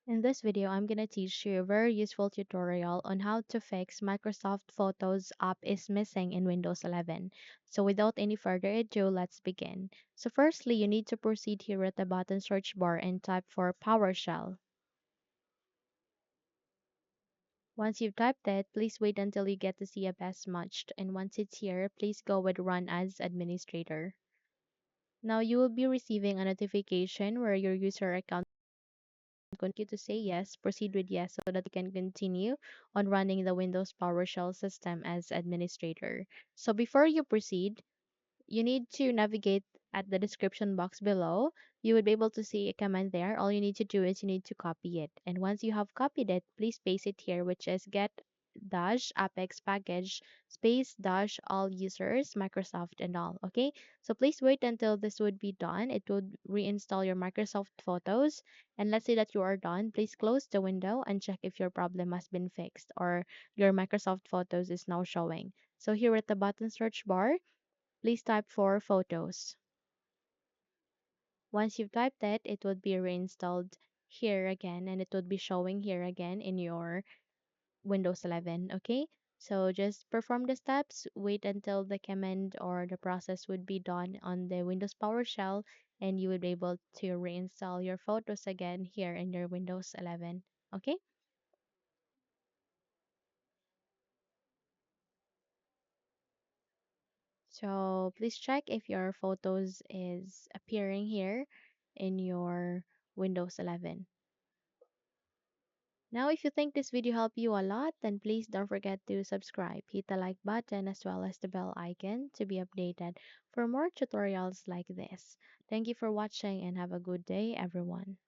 In this video, I'm going to teach you a very useful tutorial on how to fix Microsoft Photos app is missing in Windows 11. So without any further ado, let's begin. So firstly, you need to proceed here at the bottom search bar and type for PowerShell. Once you've typed it, please wait until you get to see a best matched, and once it's here, please go with Run as Administrator. Now you will be receiving a notification where your user account you to say yes, proceed with yes so that you can continue on running the Windows PowerShell system as administrator. So before you proceed, you need to navigate at the description box below. You would be able to see a command there. All you need to do is you need to copy it. And once you have copied it, please paste it here, which is Get-AppxPackage space dash all users, Microsoft and all. Okay. So please wait until this would be done. It would reinstall your Microsoft Photos. And let's say that you are done. Please close the window and check if your problem has been fixed or your Microsoft Photos is now showing. So here at the bottom search bar, please type for photos. Once you've typed it, it would be reinstalled here again and it would be showing here again in your Windows 11. Okay, so just perform the steps, wait until the command or the process would be done on the Windows PowerShell, and you would be able to reinstall your photos again here in your Windows 11. Okay, so please check if your photos is appearing here in your Windows 11. Now, if you think this video helped you a lot, then please don't forget to subscribe, hit the like button as well as the bell icon to be updated for more tutorials like this. Thank you for watching and have a good day, everyone.